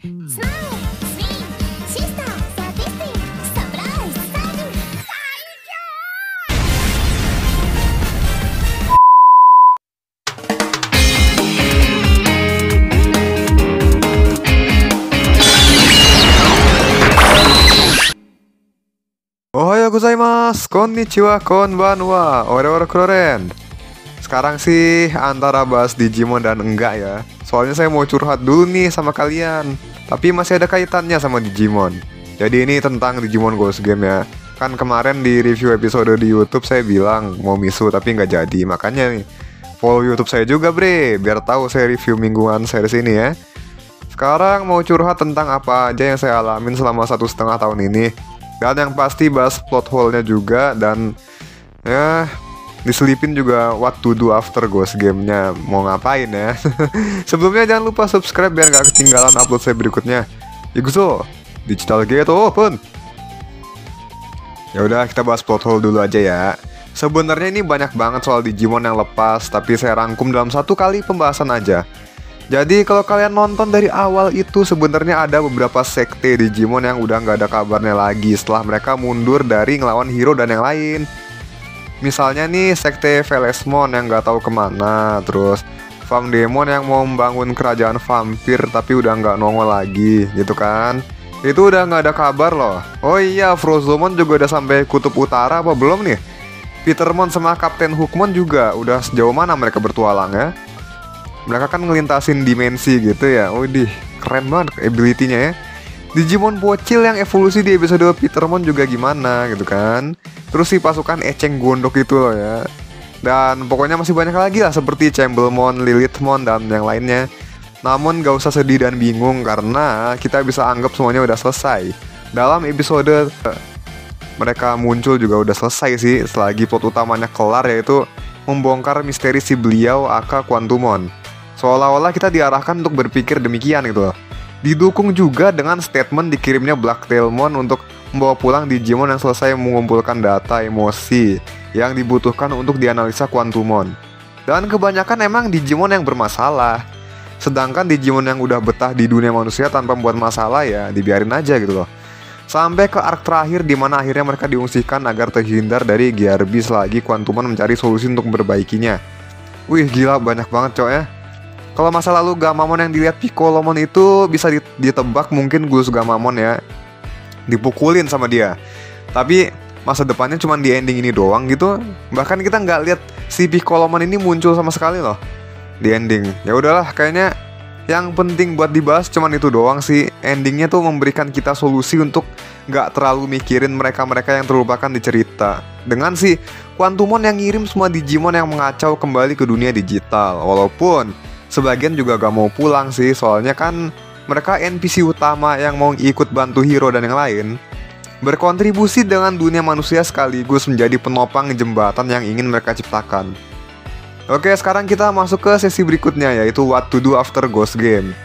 Ohayo gozaimasu, konnichiwa, konbanwa, ore kuroren. Sekarang sih antara bahas Digimon dan enggak ya. Soalnya saya mau curhat dulu nih sama kalian, tapi masih ada kaitannya sama Digimon. Jadi ini tentang Digimon Ghost Game ya. Kan kemarin di review episode di YouTube saya bilang mau misu tapi nggak jadi. Makanya nih follow YouTube saya juga bre, biar tahu saya review mingguan series ini ya. Sekarang mau curhat tentang apa aja yang saya alamin selama 1,5 tahun ini. Dan yang pasti bahas plot hole-nya juga. Dan ya diselipin juga what to do after Ghost Game-nya, mau ngapain ya. Sebelumnya jangan lupa subscribe biar gak ketinggalan upload saya berikutnya. Ikuzo, Digital Gate open. Ya udah, kita bahas plot hole dulu aja ya. Sebenarnya ini banyak banget soal Digimon yang lepas, tapi saya rangkum dalam satu kali pembahasan aja. Jadi kalau kalian nonton dari awal itu sebenarnya ada beberapa sekte Digimon yang udah nggak ada kabarnya lagi setelah mereka mundur dari ngelawan hero dan yang lain. Misalnya nih sekte Velesmon yang nggak tahu kemana, terus Famdemon yang mau membangun kerajaan vampir tapi udah nggak nongol lagi gitu kan. Itu udah nggak ada kabar loh. Oh iya, Frozomon juga udah sampai kutub utara apa belum nih? Petermon sama Kapten Hookmon juga udah sejauh mana mereka bertualang ya? Mereka kan ngelintasin dimensi gitu ya. Widih, keren banget ability-nya ya. Digimon bocil yang evolusi di episode Petermon juga gimana gitu kan. Terus si pasukan eceng gondok itu loh ya. Dan pokoknya masih banyak lagi lah seperti Chambelmon, Lilithmon, dan yang lainnya. Namun gak usah sedih dan bingung karena kita bisa anggap semuanya udah selesai. Dalam episode mereka muncul juga udah selesai sih, selagi plot utamanya kelar, yaitu membongkar misteri si beliau Aka Quantumon. Seolah-olah kita diarahkan untuk berpikir demikian gitu loh. Didukung juga dengan statement dikirimnya Blacktailmon untuk membawa pulang Digimon yang selesai mengumpulkan data emosi yang dibutuhkan untuk dianalisa Quantumon. Dan kebanyakan emang Digimon yang bermasalah. Sedangkan Digimon yang udah betah di dunia manusia tanpa membuat masalah ya dibiarin aja gitu loh. Sampai ke arc terakhir di mana akhirnya mereka diungsikan agar terhindar dari Gearbis lagi Quantumon mencari solusi untuk memperbaikinya. Wih gila, banyak banget cok ya. Kalau masa lalu Gamamon yang dilihat Piccolomon itu bisa ditebak mungkin Gulus Gamamon ya, dipukulin sama dia. Tapi masa depannya cuma di ending ini doang gitu. Bahkan kita nggak lihat si Piccolomon ini muncul sama sekali loh di ending. Ya udahlah, kayaknya yang penting buat dibahas cuman itu doang sih. Endingnya tuh memberikan kita solusi untuk nggak terlalu mikirin mereka-mereka yang terlupakan di cerita. Dengan si Quantumon yang ngirim semua Digimon yang mengacau kembali ke dunia digital. Walaupun sebagian juga gak mau pulang sih, soalnya kan mereka NPC utama yang mau ikut bantu hero dan yang lain, berkontribusi dengan dunia manusia sekaligus menjadi penopang jembatan yang ingin mereka ciptakan. Oke, sekarang kita masuk ke sesi berikutnya, yaitu what to do after Ghost Game.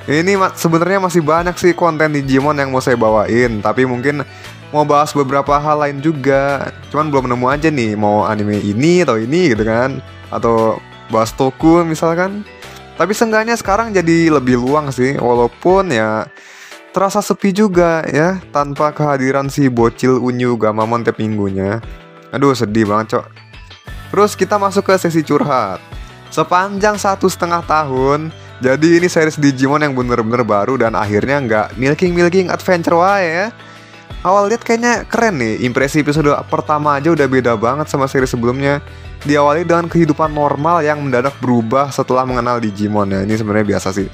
Ini sebenarnya masih banyak sih konten Digimon yang mau saya bawain, tapi mungkin mau bahas beberapa hal lain juga. Cuman belum nemu aja nih, mau anime ini atau ini gitu kan, atau bahas toku misalkan. Tapi seenggaknya sekarang jadi lebih luang sih, walaupun ya terasa sepi juga ya tanpa kehadiran si bocil unyu Gamamon tiap minggunya. Aduh sedih banget cok. Terus kita masuk ke sesi curhat. Sepanjang 1,5 tahun, jadi ini series Digimon yang bener-bener baru dan akhirnya nggak milking adventure wae ya. Awal lihat kayaknya keren nih, impresi episode pertama aja udah beda banget sama series sebelumnya. Diawali dengan kehidupan normal yang mendadak berubah setelah mengenal Digimon ya. Ini sebenarnya biasa sih.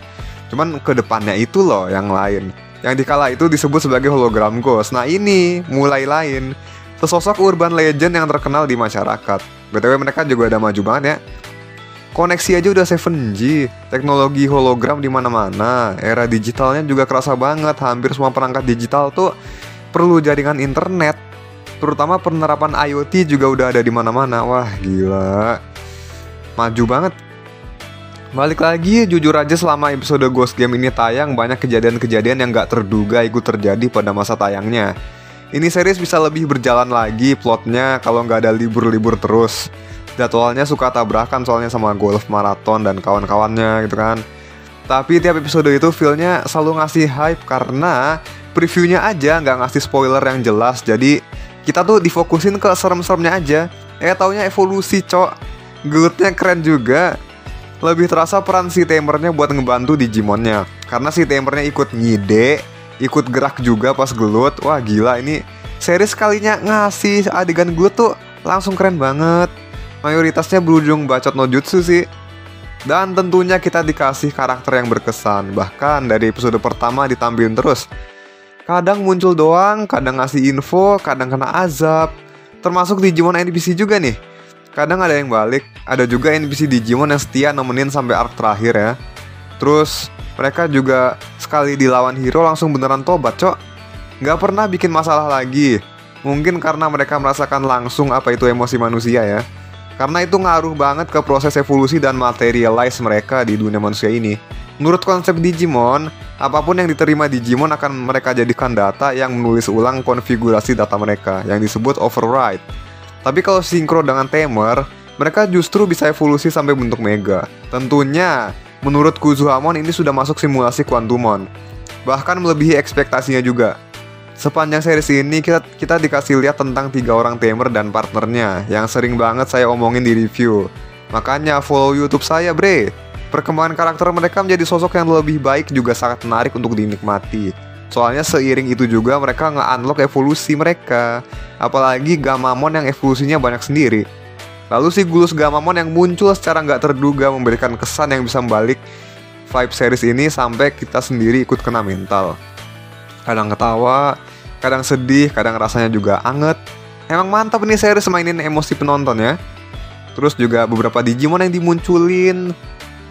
Cuman kedepannya itu loh yang lain. Yang dikala itu disebut sebagai hologram ghost. Nah ini mulai lain. Sesosok urban legend yang terkenal di masyarakat. BTW mereka juga udah maju banget ya. Koneksi aja udah 7G. Teknologi hologram di mana-mana. Era digitalnya juga kerasa banget. Hampir semua perangkat digital tuh perlu jaringan internet. Terutama penerapan IoT juga udah ada di mana-mana. Wah gila, maju banget. Balik lagi, jujur aja selama episode Ghost Game ini tayang, banyak kejadian-kejadian yang gak terduga ikut terjadi pada masa tayangnya. Ini series bisa lebih berjalan lagi plotnya kalau gak ada libur-libur terus. Jadwalnya suka tabrakan soalnya sama golf marathon dan kawan-kawannya gitu kan. Tapi tiap episode itu feel-nya selalu ngasih hype karena previewnya aja nggak ngasih spoiler yang jelas. Jadi kita tuh difokusin ke serem-seremnya aja. Taunya evolusi, cok. Glutnya keren juga. Lebih terasa peran si Tamernya buat ngebantu Digimonnya. Karena si Tamernya ikut ngide, ikut gerak juga pas gelut. Wah gila, ini series kalinya ngasih adegan gelut tuh langsung keren banget. Mayoritasnya berujung bacot no jutsu sih. Dan tentunya kita dikasih karakter yang berkesan. Bahkan dari episode pertama ditampilin terus. Kadang muncul doang, kadang ngasih info, kadang kena azab. Termasuk Digimon NPC juga nih. Kadang ada yang balik, ada juga NPC Digimon yang setia nemenin sampai arc terakhir ya. Terus mereka juga sekali dilawan hero langsung beneran tobat, cok. Nggak pernah bikin masalah lagi. Mungkin karena mereka merasakan langsung apa itu emosi manusia ya. Karena itu ngaruh banget ke proses evolusi dan materialize mereka di dunia manusia ini. Menurut konsep Digimon, apapun yang diterima Digimon akan mereka jadikan data yang menulis ulang konfigurasi data mereka, yang disebut override. Tapi kalau sinkro dengan Tamer, mereka justru bisa evolusi sampai bentuk Mega. Tentunya, menurut Kuzuhamon ini sudah masuk simulasi Quantumon. Bahkan melebihi ekspektasinya juga. Sepanjang series ini kita dikasih lihat tentang 3 orang Tamer dan partnernya yang sering banget saya omongin di review. Makanya follow YouTube saya, bre. Perkembangan karakter mereka menjadi sosok yang lebih baik juga sangat menarik untuk dinikmati. Soalnya seiring itu juga mereka nge-unlock evolusi mereka. Apalagi Gamamon yang evolusinya banyak sendiri. Lalu si Gulus Gamamon yang muncul secara nggak terduga memberikan kesan yang bisa membalik vibe series ini sampai kita sendiri ikut kena mental. Kadang ketawa, kadang sedih, kadang rasanya juga anget. Emang mantap nih series mainin emosi penonton ya. Terus juga beberapa Digimon yang dimunculin,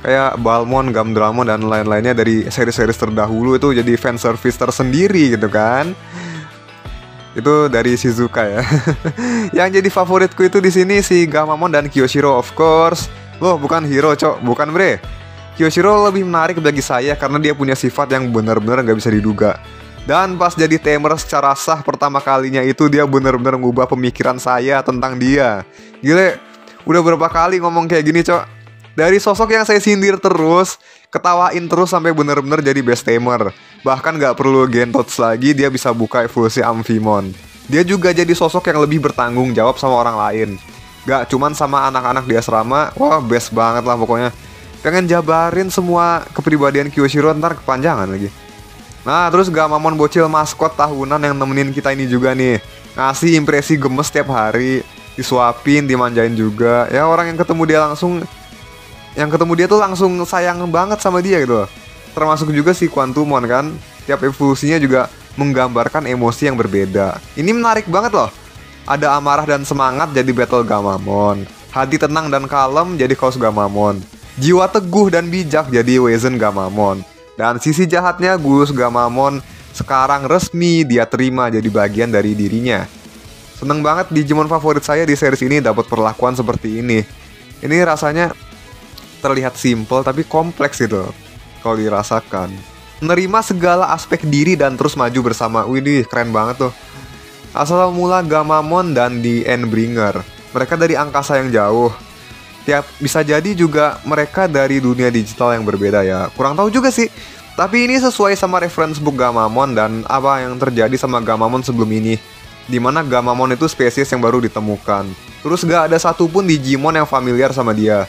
kayak Balmon, Gamdramon, dan lain-lainnya dari seri-seri terdahulu itu jadi fanservice tersendiri gitu kan. Itu dari Shizuka ya. Yang jadi favoritku itu di sini si Gamamon dan Kyoshiro of course. Loh bukan hero, cok, bukan bre. Kyoshiro lebih menarik bagi saya karena dia punya sifat yang benar-benar gak bisa diduga. Dan pas jadi Tamer secara sah pertama kalinya itu dia benar-benar ngubah pemikiran saya tentang dia. Gile, udah berapa kali ngomong kayak gini, cok. Dari sosok yang saya sindir terus, ketawain terus sampai bener-bener jadi best Tamer. Bahkan gak perlu Gentots lagi, dia bisa buka evolusi Amphimon. Dia juga jadi sosok yang lebih bertanggung jawab sama orang lain. Gak cuman sama anak-anak di asrama, wah best banget lah pokoknya. Pengen jabarin semua kepribadian Kyoshiro, ntar kepanjangan lagi. Nah terus Gamamon bocil maskot tahunan yang nemenin kita ini juga nih. Ngasih impresi gemes tiap hari, disuapin, dimanjain juga. Ya orang yang ketemu dia tuh langsung sayang banget sama dia gitu. Termasuk juga si Quantumon kan. Tiap evolusinya juga menggambarkan emosi yang berbeda. Ini menarik banget loh. Ada amarah dan semangat jadi Battle Gamamon. Hati tenang dan kalem jadi Chaos Gamamon. Jiwa teguh dan bijak jadi Weizen Gamamon. Dan sisi jahatnya Gulus Gamamon sekarang resmi dia terima jadi bagian dari dirinya. Seneng banget Digimon favorit saya di series ini dapat perlakuan seperti ini. Ini rasanya terlihat simple tapi kompleks gitu kalau dirasakan. Menerima segala aspek diri dan terus maju bersama. Widih, keren banget tuh. Asal mula Gamamon dan The Endbringer. Mereka dari angkasa yang jauh. Bisa jadi juga mereka dari dunia digital yang berbeda ya. Kurang tahu juga sih. Tapi ini sesuai sama reference book Gamamon dan apa yang terjadi sama Gamamon sebelum ini. Dimana Gamamon itu spesies yang baru ditemukan. Terus gak ada satupun Digimon yang familiar sama dia.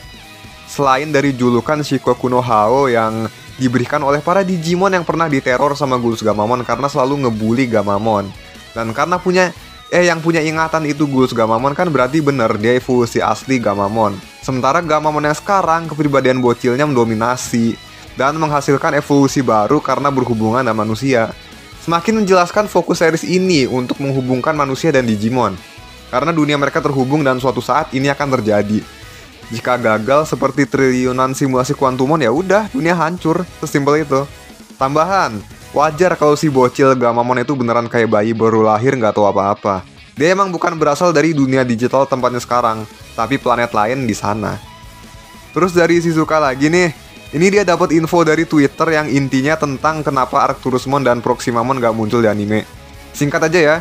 Selain dari julukan Shikoku no Hao yang diberikan oleh para Digimon yang pernah diteror sama Gulus Gamamon karena selalu ngebully Gamamon. Dan karena yang punya ingatan itu Gulus Gamamon kan berarti bener dia evolusi asli Gamamon. Sementara Gamamon yang sekarang kepribadian bocilnya mendominasi dan menghasilkan evolusi baru karena berhubungan dengan manusia. Semakin menjelaskan fokus series ini untuk menghubungkan manusia dan Digimon. Karena dunia mereka terhubung dan suatu saat ini akan terjadi. Jika gagal seperti triliunan simulasi Quantumon ya udah dunia hancur, sesimpel itu. Tambahan, wajar kalau si bocil Gamamon itu beneran kayak bayi baru lahir nggak tahu apa-apa. Dia emang bukan berasal dari dunia digital tempatnya sekarang, tapi planet lain di sana. Terus dari Shizuka lagi nih, ini dia dapat info dari Twitter yang intinya tentang kenapa Arcturusmon dan Proximamon gak muncul di anime. Singkat aja ya,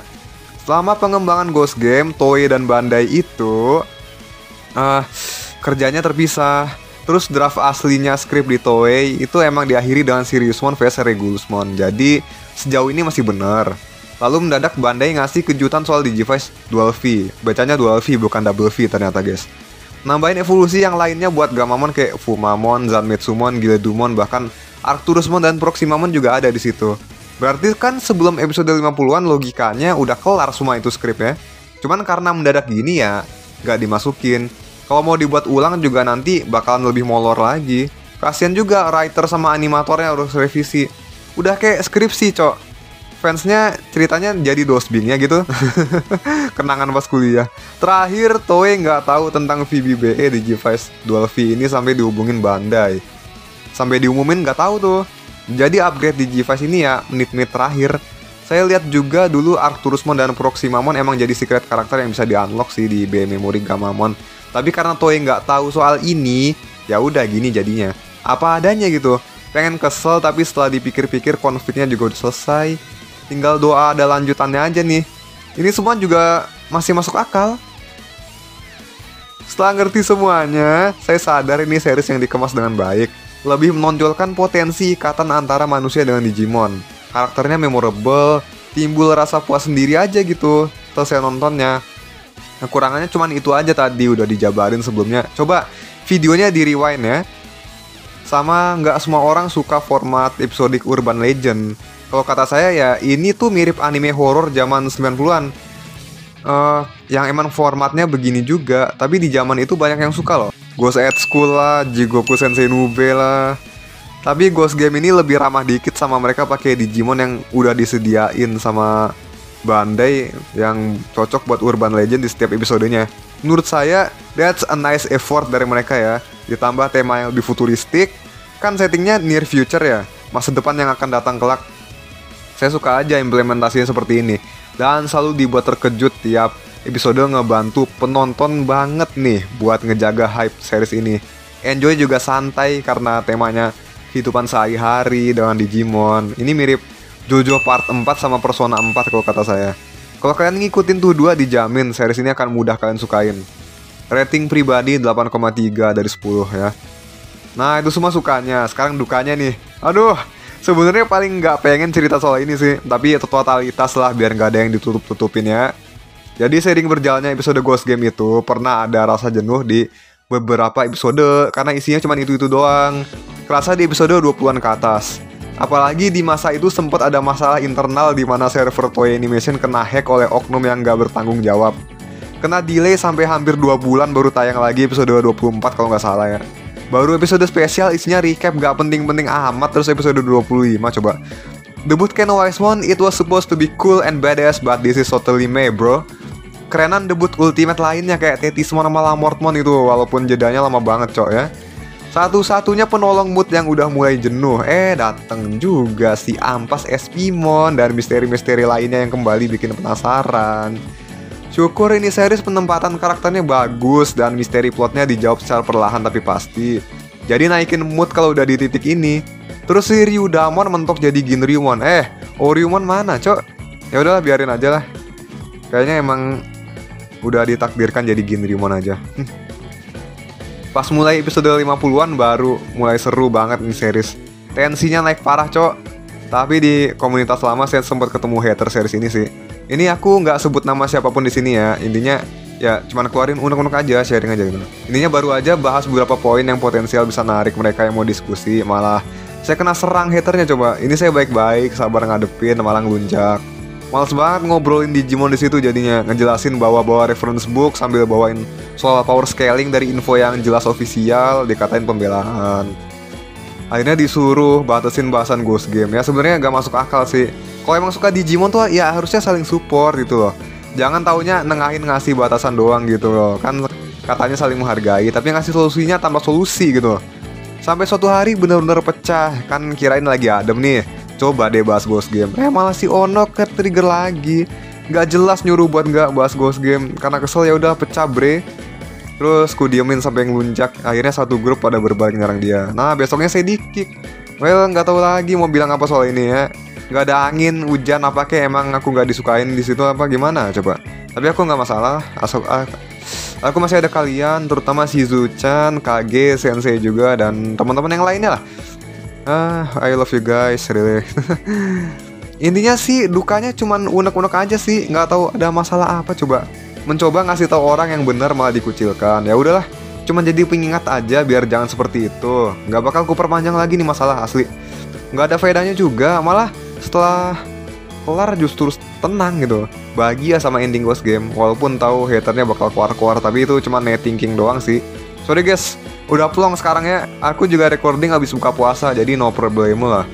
selama pengembangan Ghost Game, Toei dan Bandai itu kerjanya terpisah. Terus draft aslinya skrip di Toei itu emang diakhiri dengan Siriusmon vs Regulusmon. Jadi sejauh ini masih bener. Lalu mendadak Bandai ngasih kejutan soal Digivice Dual V. Bacanya Dual V bukan Double V ternyata guys. Nambahin evolusi yang lainnya buat Gamamon kayak Fumamon, Zanmetsumon, Gilledumon, bahkan Arcturusmon dan Proximamon juga ada di situ. Berarti kan sebelum episode 50-an logikanya udah kelar semua itu skripnya. Cuman karena mendadak gini ya gak dimasukin. Kalau mau dibuat ulang juga nanti bakalan lebih molor lagi. Kasian juga writer sama animatornya harus revisi. Udah kayak skripsi cok. Fansnya ceritanya jadi dosbingnya gitu. Kenangan pas kuliah. Terakhir Toei nggak tahu tentang VBBE Digivice Dual V ini sampai dihubungin Bandai. Sampai diumumin nggak tahu tuh. Jadi upgrade Digivice ini ya menit-menit terakhir. Saya lihat juga dulu Arcturusmon dan Proximamon emang jadi secret karakter yang bisa di-unlock sih di B Memory Gamamon. Tapi karena Toei nggak tahu soal ini, ya udah gini jadinya. Apa adanya gitu. Pengen kesel tapi setelah dipikir-pikir konfliknya juga udah selesai. Tinggal doa ada lanjutannya aja nih. Ini semua juga masih masuk akal. Setelah ngerti semuanya, saya sadar ini series yang dikemas dengan baik. Lebih menonjolkan potensi ikatan antara manusia dengan Digimon. Karakternya memorable, timbul rasa puas sendiri aja gitu selesai nontonnya. Kekurangannya cuman itu aja tadi udah dijabarin sebelumnya. Coba videonya di rewind ya. Sama nggak semua orang suka format episodic urban legend. Kalau kata saya ya ini tuh mirip anime horror zaman 90-an. Yang emang formatnya begini juga, tapi di zaman itu banyak yang suka loh. Ghost at School lah, Jigoku Sensei Nube lah. Tapi Ghost Game ini lebih ramah dikit sama mereka pakai Digimon yang udah disediain sama Bandai yang cocok buat urban legend di setiap episodenya. Menurut saya, that's a nice effort dari mereka ya. Ditambah tema yang lebih futuristik, kan settingnya near future ya, masa depan yang akan datang kelak. Saya suka aja implementasinya seperti ini. Dan selalu dibuat terkejut tiap episode ngebantu penonton banget nih buat ngejaga hype series ini. Enjoy juga santai karena temanya kehidupan sehari-hari dengan Digimon. Ini mirip JoJo Part 4 sama Persona 4 kalau kata saya. Kalau kalian ngikutin tuh dua dijamin series ini akan mudah kalian sukain. Rating pribadi 8,3 dari 10 ya. Nah itu semua sukanya. Sekarang dukanya nih. Aduh, sebenarnya paling nggak pengen cerita soal ini sih. Tapi ya totalitas lah biar nggak ada yang ditutup-tutupin ya. Jadi sering berjalannya episode Ghost Game itu pernah ada rasa jenuh di beberapa episode karena isinya cuma itu-itu doang. Kerasa di episode 20-an ke atas. Apalagi di masa itu sempat ada masalah internal di mana server Toei Animation kena hack oleh oknum yang gak bertanggung jawab. Kena delay sampai hampir 2 bulan baru tayang lagi episode 24 kalau nggak salah ya. Baru episode spesial isinya recap gak penting-penting amat terus episode 25 coba. Debut Ken Wisemon, it was supposed to be cool and badass but this is totally meh bro. Kerenan debut ultimate lainnya kayak Tetismon sama Lamortmon itu walaupun jedanya lama banget cok ya. Satu-satunya penolong mood yang udah mulai jenuh, dateng juga si Ampas Espimon dan misteri-misteri lainnya yang kembali bikin penasaran. Syukur ini series penempatan karakternya bagus dan misteri plotnya dijawab secara perlahan tapi pasti. Jadi naikin mood kalau udah di titik ini. Terus si Ryudamon mentok jadi Ginryumon. Oryumon mana, cok? Ya udahlah biarin aja lah. Kayaknya emang udah ditakdirkan jadi Ginryumon aja. Pas mulai episode 50-an baru mulai seru banget nih series. Tensinya naik parah cok. Tapi di komunitas lama saya sempat ketemu hater series ini sih. Ini aku nggak sebut nama siapapun di sini ya. Intinya ya cuman keluarin unek-unek aja, sharing aja gitu. Intinya baru aja bahas beberapa poin yang potensial bisa narik mereka yang mau diskusi. Malah saya kena serang haternya coba. Ini saya baik-baik, sabar ngadepin, malah ngelunjak. Males banget ngobrolin Digimon di situ jadinya, ngejelasin bawa-bawa reference book sambil bawain soal power scaling dari info yang jelas ofisial, dikatain pembelaan. Akhirnya disuruh batasin bahasan Ghost Game. Ya sebenarnya gak masuk akal sih. Kalau emang suka Digimon tuh ya harusnya saling support gitu loh. Jangan taunya nengahin ngasih batasan doang gitu loh. Kan katanya saling menghargai, tapi ngasih solusinya tanpa solusi gitu loh. Sampai suatu hari bener-bener pecah. Kan kirain lagi adem nih, coba deh bahas Ghost Game. Malah si Ono ke trigger lagi. Gak jelas nyuruh buat gak bahas Ghost Game. Karena kesel ya udah pecah bre. Terus ku diemin sampai ngelunjak. Akhirnya satu grup pada berbalik nyerang dia. Nah besoknya saya di-kick. Well gak tahu lagi mau bilang apa soal ini ya. Gak ada angin, hujan apa kayak emang aku gak disukain di situ apa gimana coba. Tapi aku gak masalah. Aku masih ada kalian, terutama si Zuchan, Kage, Sensei juga, dan teman-teman yang lainnya lah. I love you guys, really. Intinya sih dukanya cuman unek-unek aja sih, nggak tahu ada masalah apa coba. Mencoba ngasih tahu orang yang benar malah dikucilkan. Ya udahlah, cuman jadi pengingat aja biar jangan seperti itu. Nggak bakal kuperpanjang lagi nih masalah asli. Nggak ada faedahnya juga, malah setelah kelar justru tenang gitu, bahagia sama ending Ghost Game. Walaupun tahu haternya bakal keluar-keluar, tapi itu cuma net thinking doang sih. Sorry guys, udah plong sekarang ya. Aku juga recording habis buka puasa, jadi no problem lah.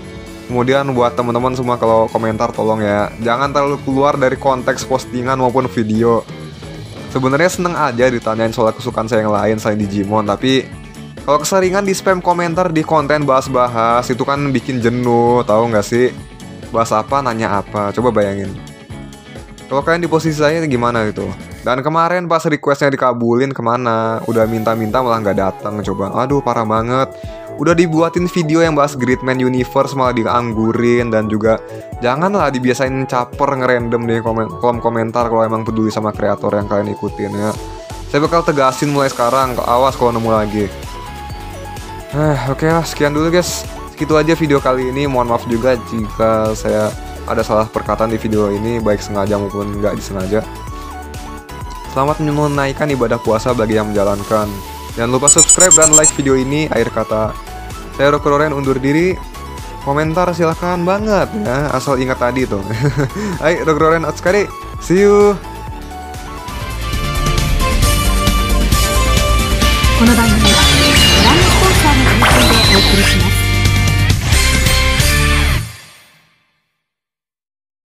Kemudian buat teman-teman semua kalau komentar tolong ya, jangan terlalu keluar dari konteks postingan maupun video. Sebenarnya seneng aja ditanyain soal kesukaan saya yang lain selain Digimon, tapi kalau keseringan di spam komentar di konten bahas-bahas itu kan bikin jenuh, tahu nggak sih? Bahas apa, nanya apa, coba bayangin. Kalau kalian di posisi saya gimana gitu? Dan kemarin pas requestnya dikabulin kemana? Udah minta-minta malah nggak datang, coba. Aduh parah banget. Udah dibuatin video yang bahas Gridman Universe malah dianggurin. Dan juga janganlah dibiasain caper ngerandom di kolom komentar kalau emang peduli sama kreator yang kalian ikutin ya. Saya bakal tegasin mulai sekarang, awas kalau nemu lagi. Oke lah, sekian dulu guys. Segitu aja video kali ini. Mohon maaf juga jika saya ada salah perkataan di video ini, baik sengaja maupun nggak disengaja. Selamat menunaikan ibadah puasa bagi yang menjalankan. Jangan lupa subscribe dan like video ini. Akhir kata, saya Rokuroren undur diri. Komentar silahkan banget ya, asal ingat tadi tuh. Hai, Rokuroren Otsukare. See you. この番組はご覧のスポンサーの提供でお送りします。